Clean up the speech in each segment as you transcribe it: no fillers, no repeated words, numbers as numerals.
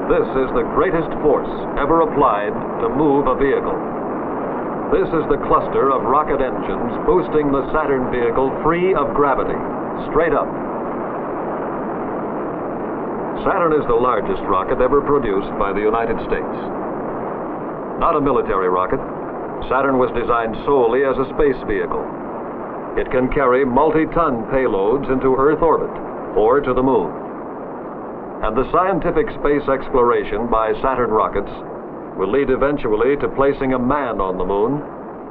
This is the greatest force ever applied to move a vehicle. This is the cluster of rocket engines boosting the Saturn vehicle free of gravity, straight up. Saturn is the largest rocket ever produced by the United States. Not a military rocket, Saturn was designed solely as a space vehicle. It can carry multi-ton payloads into Earth orbit or to the moon. And the scientific space exploration by Saturn rockets will lead eventually to placing a man on the moon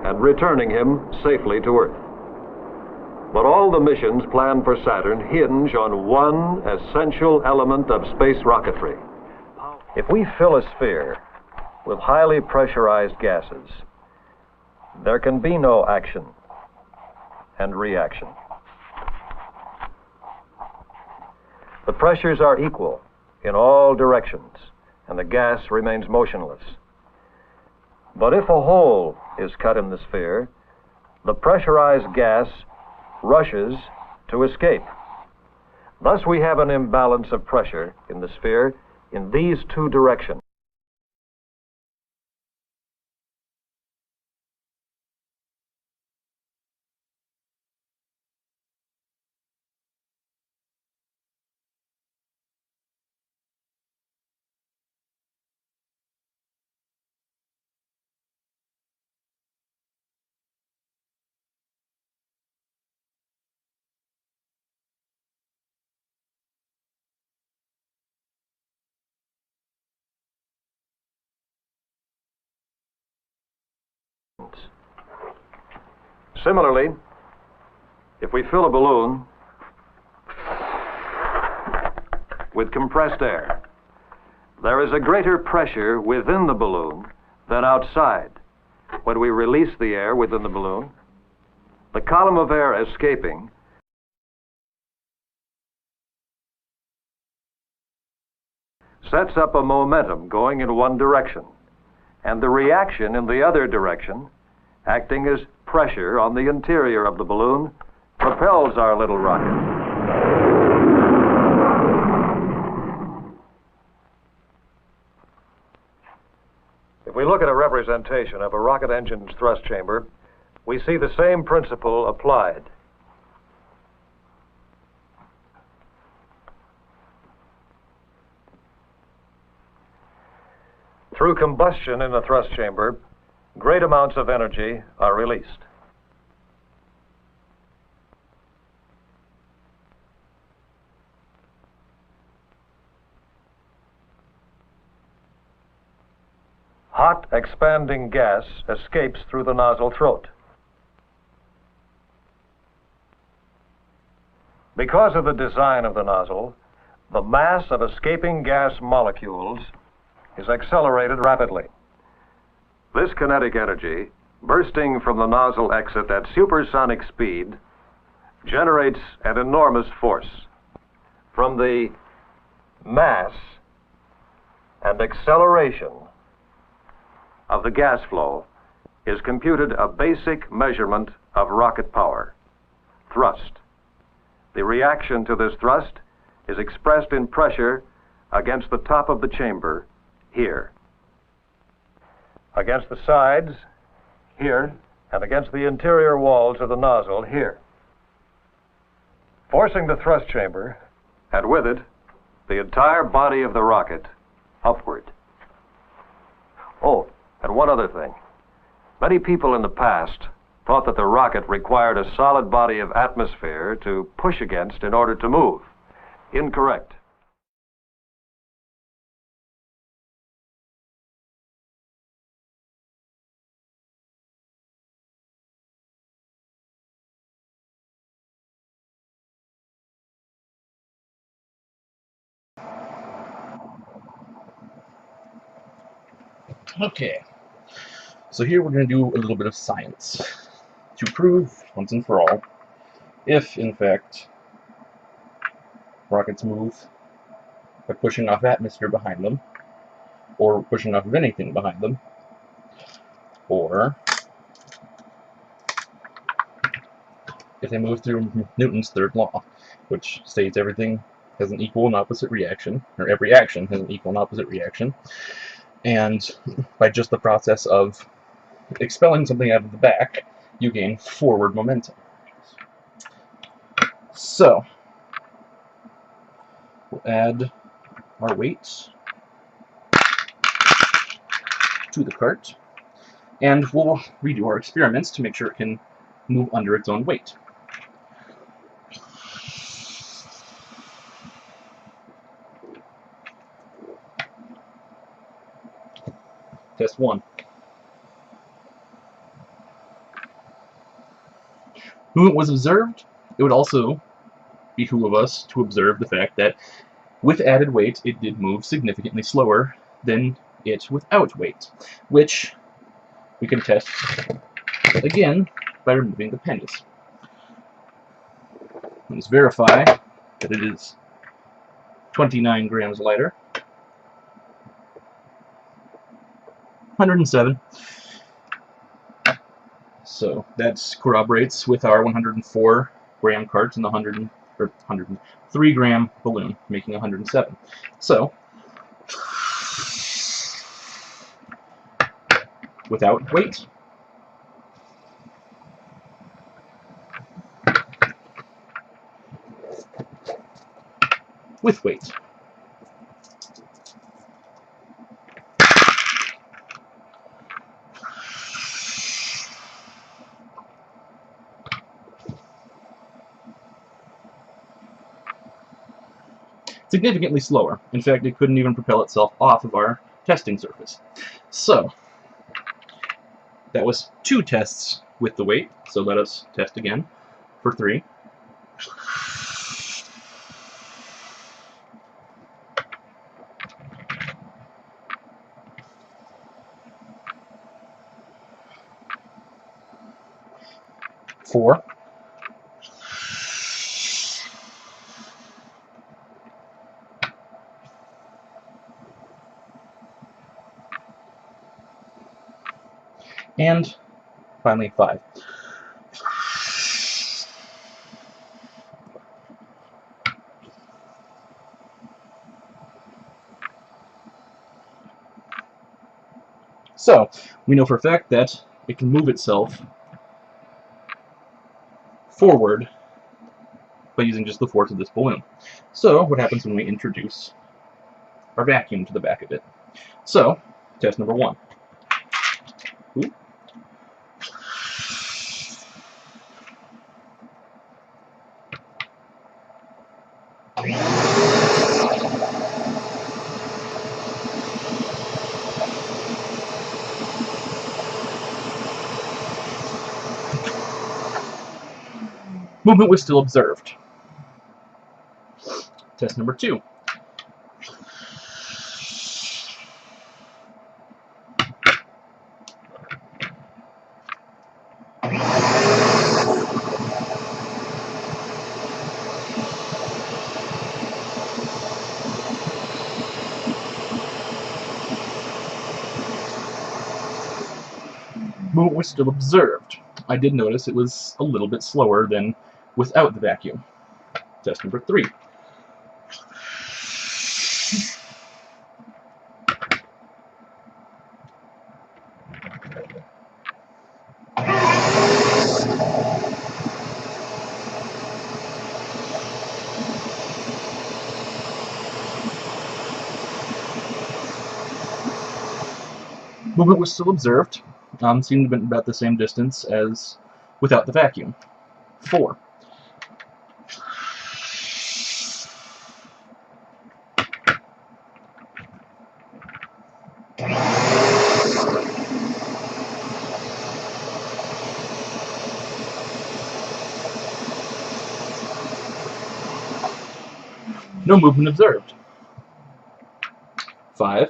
and returning him safely to Earth. But all the missions planned for Saturn hinge on one essential element of space rocketry. If we fill a sphere with highly pressurized gases, there can be no action and reaction. The pressures are equal in all directions, and the gas remains motionless. But if a hole is cut in the sphere, the pressurized gas rushes to escape. Thus we have an imbalance of pressure in the sphere in these two directions. Similarly, if we fill a balloon with compressed air, there is a greater pressure within the balloon than outside. When we release the air within the balloon, the column of air escaping sets up a momentum going in one direction, and the reaction in the other direction, acting as pressure on the interior of the balloon, propels our little rocket. If we look at a representation of a rocket engine's thrust chamber, we see the same principle applied. Through combustion in the thrust chamber, great amounts of energy are released. Hot, expanding gas escapes through the nozzle throat. Because of the design of the nozzle, the mass of escaping gas molecules is accelerated rapidly. This kinetic energy, bursting from the nozzle exit at supersonic speed, generates an enormous force. From the mass and acceleration of the gas flow is computed a basic measurement of rocket power, thrust. The reaction to this thrust is expressed in pressure against the top of the chamber here, against the sides here, and against the interior walls of the nozzle here, forcing the thrust chamber, and with it, the entire body of the rocket upward. Oh, and one other thing. Many people in the past thought that the rocket required a solid body of atmosphere to push against in order to move. Incorrect. Okay, So here we're going to do a little bit of science to prove once and for all if, in fact, rockets move by pushing off atmosphere behind them, or pushing off of anything behind them, or if they move through Newton's third law, which states everything has an equal and opposite reaction, or every action has an equal and opposite reaction, and by just the process of expelling something out of the back, you gain forward momentum. So, we'll add our weights to the cart, and we'll redo our experiments to make sure it can move under its own weight. Test 1. Movement was observed. It would also behoove us to observe the fact that with added weight, it did move significantly slower than it without weight, which we can test again by removing the pennies. Let's verify that it is 29 grams lighter. 107. So that corroborates with our 104 gram cart and the 103 gram balloon, making 107. So without weight, with weight. Significantly slower. In fact, it couldn't even propel itself off of our testing surface. So, that was 2 tests with the weight, so let us test again for 3. Four. And finally 5. So, we know for a fact that it can move itself forward by using just the force of this balloon. So, what happens when we introduce our vacuum to the back of it? So, test number 1. Ooh. Movement was still observed. Test number 2. Movement was still observed. I did notice it was a little bit slower than without the vacuum. Test number 3. Movement was still observed. Seemed to have been about the same distance as without the vacuum. 4. No movement observed. 5.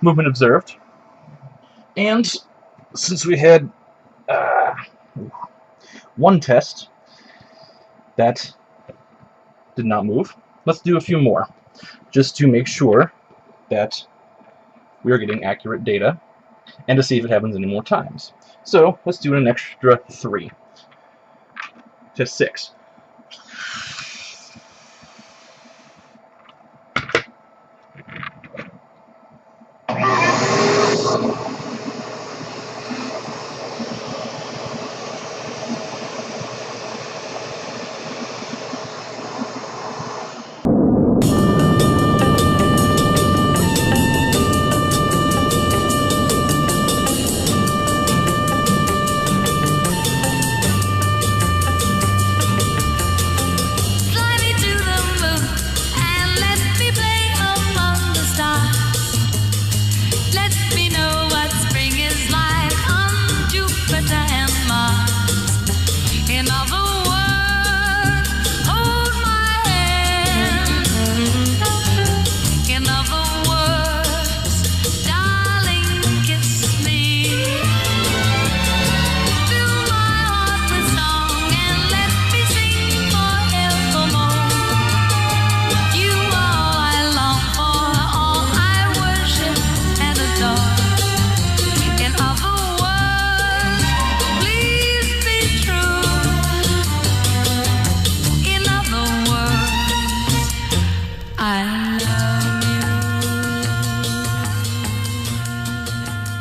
movement observed. And since we had one test that did not move, let's do a few more, just to make sure that we are getting accurate data, and to see if it happens any more times. So let's do an extra 3. Test 6.